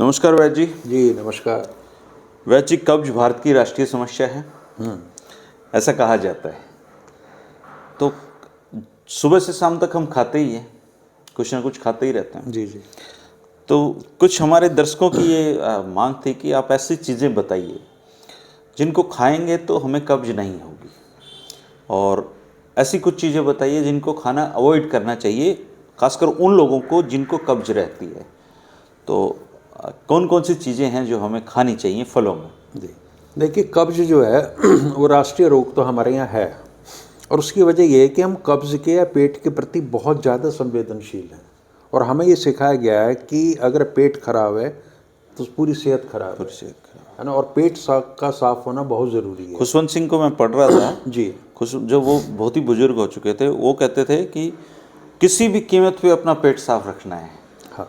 नमस्कार वैद्य जी। जी नमस्कार। वैद्य जी, कब्ज भारत की राष्ट्रीय समस्या है, ऐसा कहा जाता है। तो सुबह से शाम तक हम खाते ही हैं, कुछ ना कुछ खाते ही रहते हैं। जी जी। तो कुछ हमारे दर्शकों की ये मांग थी कि आप ऐसी चीज़ें बताइए जिनको खाएंगे तो हमें कब्ज नहीं होगी, और ऐसी कुछ चीज़ें बताइए जिनको खाना अवॉइड करना चाहिए, खासकर उन लोगों को जिनको कब्ज रहती है। तो कौन कौन सी चीज़ें हैं जो हमें खानी चाहिए फलों में? जी देखिए, कब्ज जो है वो राष्ट्रीय रोग तो हमारे यहाँ है, और उसकी वजह ये है कि हम कब्ज के या पेट के प्रति बहुत ज़्यादा संवेदनशील हैं। और हमें ये सिखाया गया है कि अगर पेट खराब है तो पूरी सेहत खराब है ना। और पेट का साफ होना बहुत ज़रूरी है। खुशवंत सिंह को मैं पढ़ रहा था जी जो वो बहुत ही बुजुर्ग हो चुके थे, वो कहते थे कि किसी भी कीमत पे अपना पेट साफ रखना है। हाँ,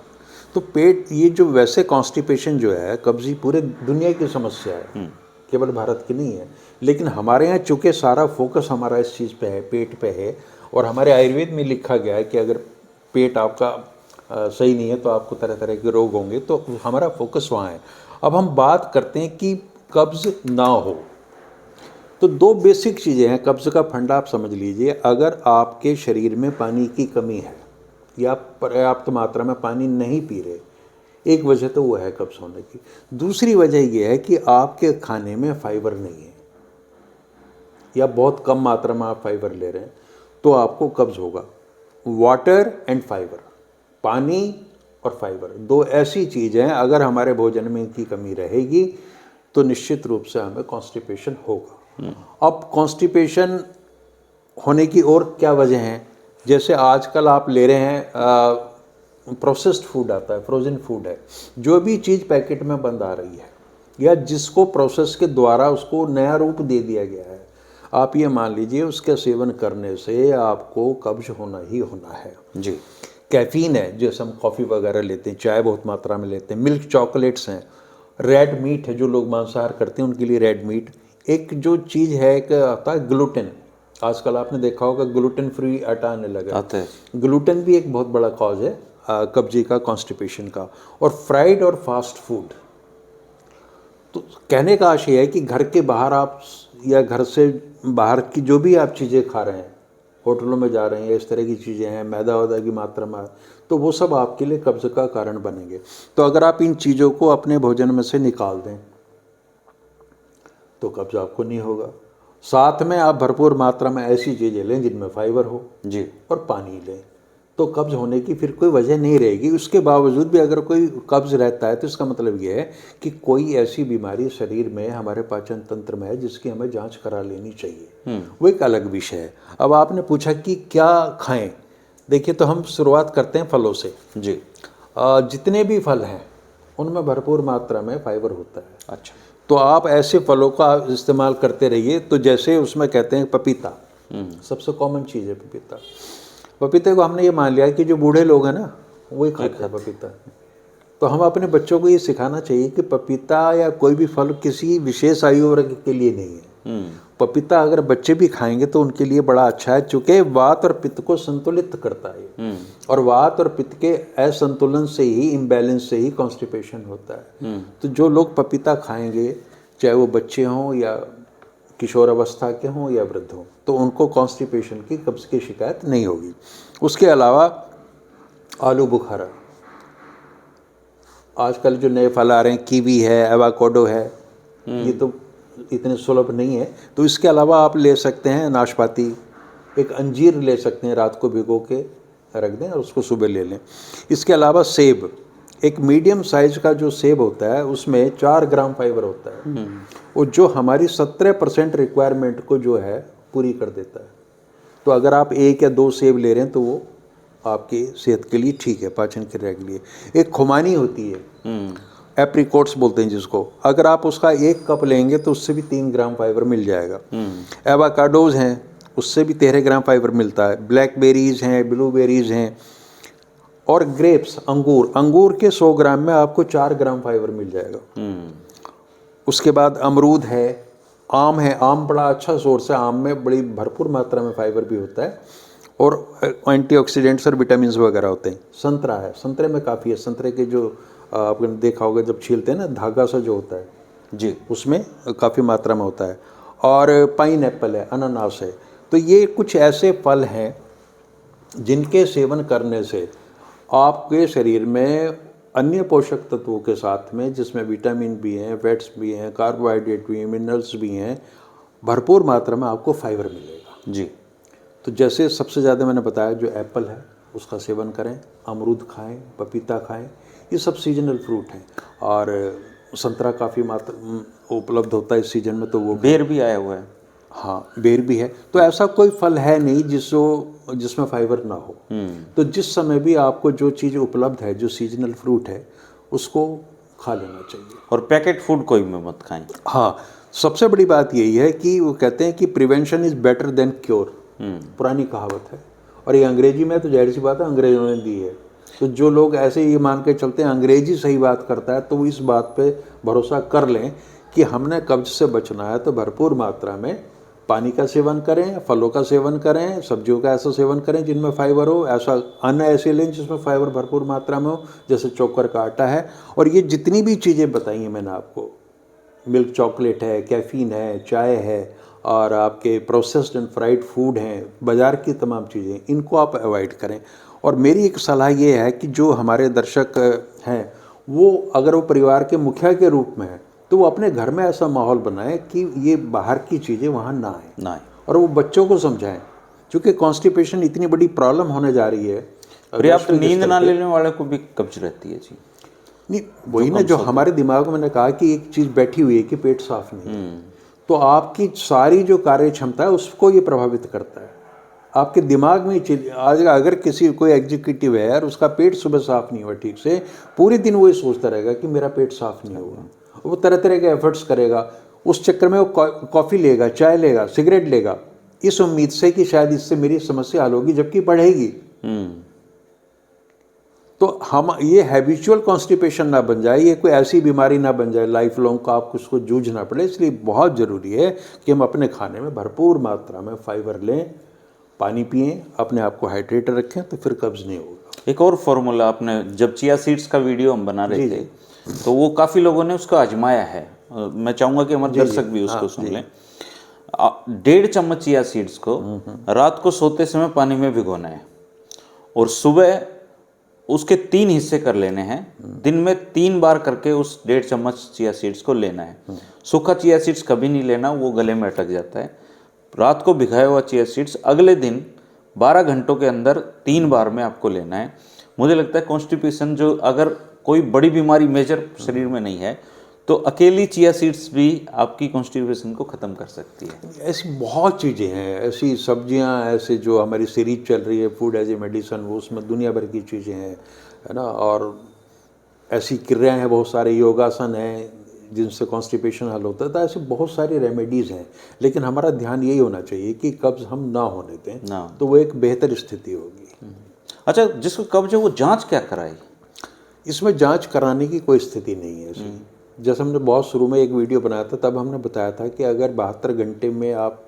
तो पेट, ये जो वैसे कॉन्स्टिपेशन जो है, कब्जी पूरे दुनिया की समस्या है, केवल भारत की नहीं है। लेकिन हमारे यहाँ चूँकि सारा फोकस हमारा इस चीज़ पे है, पेट पे है, और हमारे आयुर्वेद में लिखा गया है कि अगर पेट आपका सही नहीं है तो आपको तरह तरह के रोग होंगे, तो हमारा फोकस वहाँ है। अब हम बात करते हैं कि कब्ज़ ना हो, तो दो बेसिक चीज़ें हैं। कब्ज़ का फंडा आप समझ लीजिए, अगर आपके शरीर में पानी की कमी है या पर्याप्त मात्रा में पानी नहीं पी रहे, एक वजह तो वो है कब्ज़ होने की। दूसरी वजह ये है कि आपके खाने में फाइबर नहीं है या बहुत कम मात्रा में आप फाइबर ले रहे हैं, तो आपको कब्ज़ होगा। वाटर एंड फाइबर, पानी और फाइबर, दो ऐसी चीज़ें हैं, अगर हमारे भोजन में इनकी कमी रहेगी तो निश्चित रूप से हमें कॉन्स्टिपेशन होगा। अब कॉन्स्टिपेशन होने की और क्या वजह हैं? जैसे आजकल आप ले रहे हैं प्रोसेस्ड फूड आता है, फ्रोजन फूड है, जो भी चीज़ पैकेट में बंद आ रही है या जिसको प्रोसेस के द्वारा उसको नया रूप दे दिया गया है, आप ये मान लीजिए उसका सेवन करने से आपको कब्ज होना ही होना है। जी। कैफीन है, जैसे हम कॉफ़ी वगैरह लेते हैं, चाय बहुत मात्रा में लेते हैं, मिल्क चॉकलेट्स हैं, रेड मीट है, जो लोग मांसाहार करते हैं उनके लिए रेड मीट। एक जो चीज़ है एक आता है ग्लूटेन, आजकल आपने देखा होगा ग्लूटेन फ्री आटा आने लगा आता है। ग्लूटेन भी एक बहुत बड़ा कॉज है कब्जी का, कॉन्स्टिपेशन का। और फ्राइड और फास्ट फूड, तो कहने का आशय है कि घर के बाहर आप या घर से बाहर की जो भी आप चीज़ें खा रहे हैं, होटलों में जा रहे हैं, इस तरह की चीज़ें हैं, मैदा वैदा की मात्रा में, तो वो सब आपके लिए कब्ज़ का कारण बनेंगे। तो अगर आप इन चीज़ों को अपने भोजन में से निकाल दें तो कब्ज़ आपको नहीं होगा। साथ में आप भरपूर मात्रा में ऐसी चीज़ें लें जिनमें फाइबर हो जी। और पानी लें, तो कब्ज़ होने की फिर कोई वजह नहीं रहेगी। उसके बावजूद भी अगर कोई कब्ज़ रहता है तो इसका मतलब ये है कि कोई ऐसी बीमारी शरीर में, हमारे पाचन तंत्र में है, जिसकी हमें जांच करा लेनी चाहिए। वो एक अलग विषय है। अब आपने पूछा कि क्या खाएं, देखिए तो हम शुरुआत करते हैं फलों से। जी। जितने भी फल हैं उनमें भरपूर मात्रा में फाइबर होता है। अच्छा। तो आप ऐसे फलों का इस्तेमाल करते रहिए। तो जैसे उसमें कहते हैं पपीता, सबसे कॉमन चीज़ है पपीता। पपीते को हमने ये मान लिया कि जो बूढ़े लोग हैं ना वही खाते हैं पपीता। तो हम अपने बच्चों को ये सिखाना चाहिए कि पपीता या कोई भी फल किसी विशेष आयु वर्ग के लिए नहीं है। पपीता अगर बच्चे भी खाएंगे तो उनके लिए बड़ा अच्छा है, चूँकि वात और पित्त को संतुलित करता है। और वात और पित्त के असंतुलन से ही, इम्बैलेंस से ही कॉन्स्टिपेशन होता है। तो जो लोग पपीता खाएंगे, चाहे वो बच्चे हों या किशोर अवस्था के हों या वृद्ध हों, तो उनको कॉन्स्टिपेशन की, कब्ज़ की शिकायत नहीं होगी। उसके अलावा आलू बुखारा, आजकल जो नए फल आ रहे हैं, कीवी है, एवोकाडो है, ये तो इतने सुलभ नहीं है। तो इसके अलावा आप ले सकते हैं नाशपाती, एक अंजीर ले सकते हैं, रात को भिगो के रख दें और उसको सुबह ले लें। इसके अलावा सेब, एक मीडियम साइज का जो सेब होता है उसमें 4 ग्राम फाइबर होता है, वो जो हमारी 17% रिक्वायरमेंट को जो है पूरी कर देता है। तो अगर आप 1 या 2 सेब ले रहे हैं तो वो आपकी सेहत के लिए ठीक है, पाचन क्रिया के लिए। एक खुमानी होती है, एप्रिकॉट्स बोलते हैं जिसको, अगर आप उसका 1 कप लेंगे तो उससे भी 3 ग्राम फाइबर मिल जाएगा। एवोकाडोज हैं, उससे भी 13 ग्राम फाइबर मिलता है। ब्लैकबेरीज हैं, ब्लूबेरीज हैं, और ग्रेप्स, अंगूर, अंगूर के 100 ग्राम में आपको 4 ग्राम फाइबर मिल जाएगा। उसके बाद अमरूद है, आम है, आम बड़ा अच्छा सोर्स है, आम में बड़ी भरपूर मात्रा में फाइबर भी होता है और एंटीऑक्सीडेंट्स और विटामिन वगैरह होते हैं। संतरा है, संतरे में काफ़ी है, संतरे के जो आपने देखा होगा जब छीलते हैं ना, धागा सा जो होता है जी, उसमें काफ़ी मात्रा में होता है। और पाइन एप्पल है, अनानास है। तो ये कुछ ऐसे फल हैं जिनके सेवन करने से आपके शरीर में अन्य पोषक तत्वों के साथ में, जिसमें विटामिन भी हैं, फैट्स भी हैं, कार्बोहाइड्रेट भी हैं, मिनरल्स भी हैं, भरपूर मात्रा में आपको फाइबर मिलेगा। जी, तो जैसे सबसे ज़्यादा मैंने बताया जो एप्पल है उसका सेवन करें, अमरूद खाएं, पपीता खाएं, ये सब सीजनल फ्रूट हैं। और संतरा काफ़ी मात्रा उपलब्ध होता है इस सीजन में, तो वो बेर भी आया हुआ है। हाँ, बेर भी है। तो ऐसा कोई फल है नहीं जिसमें फाइबर ना हो। तो जिस समय भी आपको जो चीज़ उपलब्ध है, जो सीजनल फ्रूट है, उसको खा लेना चाहिए। और पैकेट फूड कोई में मत खाएं। हाँ, सबसे बड़ी बात यही है कि वो कहते हैं कि prevention is better than cure, पुरानी कहावत है। और ये अंग्रेजी में तो जाहिर सी बात है अंग्रेजों ने दी है। तो जो लोग ऐसे ये मान के चलते हैं अंग्रेजी सही बात करता है, तो वो इस बात पे भरोसा कर लें कि हमने कब्ज से बचना है तो भरपूर मात्रा में पानी का सेवन करें, फलों का सेवन करें, सब्जियों का ऐसा सेवन करें जिनमें फाइबर हो, ऐसा अन्न ऐसे लें जिसमें फाइबर भरपूर मात्रा में हो, जैसे चोकर का आटा है। और ये जितनी भी चीज़ें बताई हैं मैंने आपको, मिल्क चॉकलेट है, कैफ़ीन है, चाय है, और आपके प्रोसेस्ड एंड फ्राइड फूड हैं, बाज़ार की तमाम चीज़ें, इनको आप अवॉइड करें। और मेरी एक सलाह ये है कि जो हमारे दर्शक हैं वो अगर वो परिवार के मुखिया के रूप में है तो वो अपने घर में ऐसा माहौल बनाए कि ये बाहर की चीज़ें वहाँ ना आए, ना, और वो बच्चों को समझाएं। क्योंकि कॉन्स्टिपेशन इतनी बड़ी प्रॉब्लम होने जा रही है। पर्याप्त नींद ना लेने वाले को भी कब्ज रहती है जी। नहीं, वही ना जो हमारे दिमाग में, मैंने कहा कि एक चीज़ बैठी हुई है कि पेट साफ नहीं है, तो आपकी सारी जो कार्य क्षमता है उसको ये प्रभावित करता है। आपके दिमाग में आज अगर कोई एग्जीक्यूटिव है और उसका पेट सुबह साफ नहीं हुआ ठीक से, पूरे दिन वो ये सोचता रहेगा कि मेरा पेट साफ नहीं हुआ। वो तरह तरह के एफर्ट्स करेगा, उस चक्कर में वो कॉफ़ी लेगा, चाय लेगा, सिगरेट लेगा, इस उम्मीद से कि शायद इससे मेरी समस्या हल होगी, जबकि बढ़ेगी। तो हम ये हैबिचुअल कॉन्स्टिपेशन ना बन जाए, ये कोई ऐसी बीमारी ना बन जाए लाइफ लॉन्ग का आपको उसको जूझना पड़े। इसलिए बहुत ज़रूरी है कि हम अपने खाने में भरपूर मात्रा में फाइबर लें, पानी पिएं, अपने आप को हाइड्रेटेड रखें, तो फिर कब्ज़ नहीं होगा। एक और फॉर्मूला, आपने जब चिया सीड्स का वीडियो हम बना रहे थे तो वो काफ़ी लोगों ने उसको आजमाया है। मैं चाहूँगा कि हमारे दर्शक भी उसको सुन लें। 1.5 चम्मच चिया सीड्स को रात को सोते समय पानी में भिगोना है और सुबह उसके 3 हिस्से कर लेने हैं। दिन में 3 बार करके उस 1.5 चम्मच चिया सीड्स को लेना है। सूखा चिया सीड्स कभी नहीं लेना, वो गले में अटक जाता है। रात को भिगाया हुआ चिया सीड्स अगले दिन 12 घंटों के अंदर 3 बार में आपको लेना है। मुझे लगता है कॉन्स्टिपेशन, जो अगर कोई बड़ी बीमारी मेजर शरीर में नहीं है तो अकेली चिया सीड्स भी आपकी कॉन्स्टिपेशन को ख़त्म कर सकती है। ऐसी बहुत चीज़ें हैं, ऐसी सब्जियां, ऐसे जो हमारी सीरीज चल रही है फूड एज ए मेडिसन, वो उसमें दुनिया भर की चीज़ें हैं, है ना। और ऐसी क्रियाएं हैं, बहुत सारे योगासन हैं जिनसे कॉन्स्टिपेशन हल होता है। तो ऐसे बहुत सारी रेमेडीज़ हैं, लेकिन हमारा ध्यान यही होना चाहिए कि कब्ज़ हम ना होने दें, तो वो एक बेहतर स्थिति होगी। अच्छा, जिसको कब्ज है वो जांच क्या कराए? इसमें जांच कराने की कोई स्थिति नहीं है इसमें। जैसे हमने बहुत शुरू में एक वीडियो बनाया था, तब हमने बताया था कि अगर 72 घंटे में आप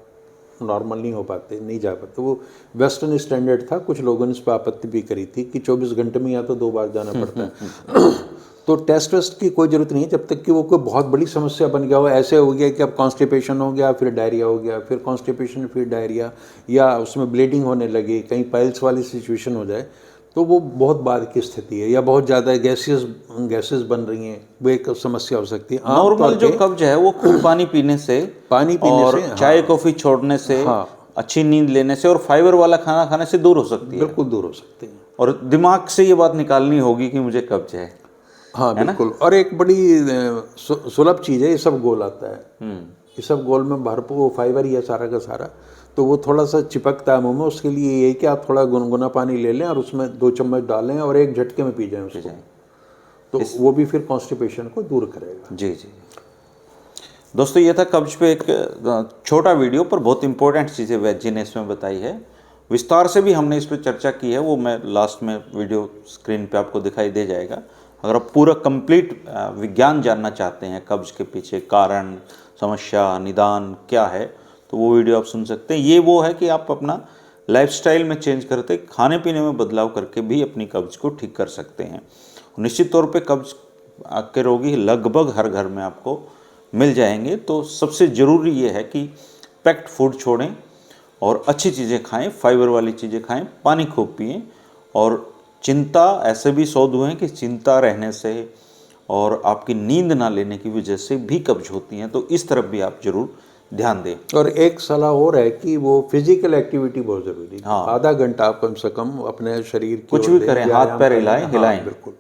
नॉर्मल नहीं हो पाते, नहीं जा पाते, वो वेस्टर्न स्टैंडर्ड था। कुछ लोगों ने इस पर आपत्ति भी करी थी कि 24 घंटे में या तो 2 बार जाना पड़ता है। तो टेस्ट वेस्ट की कोई ज़रूरत नहीं है जब तक कि वो कोई बहुत बड़ी समस्या बन गया हो। ऐसे हो गया कि अब कॉन्स्टिपेशन हो गया, फिर डायरिया हो गया, फिर कॉन्स्टिपेशन, फिर डायरिया, या उसमें ब्लीडिंग होने लगी, कहीं पाइल्स वाली सिचुएशन हो जाए, तो वो बहुत बाद की स्थिति है। या बहुत ज़्यादा गैसेस बन रही हैं, वो एक समस्या हो सकती है। नॉर्मल जो कब्ज है वो खूब पानी पीने से, और चाय कॉफ़ी छोड़ने से, अच्छी नींद लेने से और फाइबर वाला खाना खाने से दूर हो सकती है। बिल्कुल दूर हो सकती है। और दिमाग से ये बात निकालनी होगी कि मुझे कब्ज है। हाँ बिल्कुल। और एक बड़ी सुलभ चीज़ है, ये सब गोल आता है। ये सब गोल में भरपूर फाइबर ही है सारा का सारा। तो वो थोड़ा सा चिपकता है मुँह में, उसके लिए ये है कि आप थोड़ा गुनगुना पानी ले लें और उसमें 2 चम्मच डालें और एक झटके में पी जाएं उसको, तो वो भी फिर कॉन्स्टिपेशन को दूर करेगा। जी जी दोस्तों, ये था कब्ज पे एक छोटा वीडियो, पर बहुत इंपॉर्टेंट चीज़ें वैद्य जी ने इसमें बताई है। विस्तार से भी हमने इस पर चर्चा की है, वो मैं लास्ट में वीडियो स्क्रीन पे आपको दिखाई दे जाएगा। अगर आप पूरा कंप्लीट विज्ञान जानना चाहते हैं, कब्ज के पीछे कारण, समस्या, निदान क्या है, तो वो वीडियो आप सुन सकते हैं। ये वो है कि आप अपना लाइफस्टाइल में चेंज करते, खाने पीने में बदलाव करके भी अपनी कब्ज को ठीक कर सकते हैं। निश्चित तौर पे कब्ज आँख के रोगी लगभग हर घर में आपको मिल जाएंगे। तो सबसे ज़रूरी ये है कि पैक्ड फूड छोड़ें और अच्छी चीज़ें खाएं, फाइबर वाली चीज़ें खाएं, पानी खूब पिएं। और चिंता, ऐसे भी शोध हुए हैं कि चिंता रहने से और आपकी नींद ना लेने की वजह से भी कब्ज होती हैं, तो इस तरफ भी आप जरूर ध्यान दें। और एक सलाह और है कि वो फिजिकल एक्टिविटी बहुत ज़रूरी है। हाँ। आधा घंटा आप कम से कम अपने शरीर की कुछ ओर भी दें, करें, व्यायाम हाथ पैर करें। हिलाएं, हाँ, हिलाएं। बिल्कुल।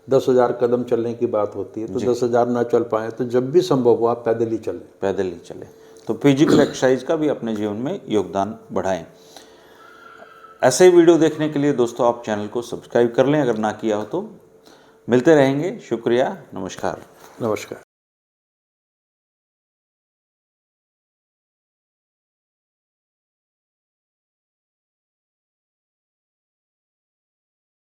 10,000 कदम चलने की बात होती है, तो 10,000 ना चल पाए तो जब भी संभव हो आप पैदल ही चलें। पैदल ही चलें। तो फिजिकल एक्सरसाइज का भी अपने जीवन में योगदान बढ़ाएं। ऐसे ही वीडियो देखने के लिए दोस्तों आप चैनल को सब्सक्राइब कर लें अगर ना किया हो तो। मिलते रहेंगे। शुक्रिया, नमस्कार। नमस्कार।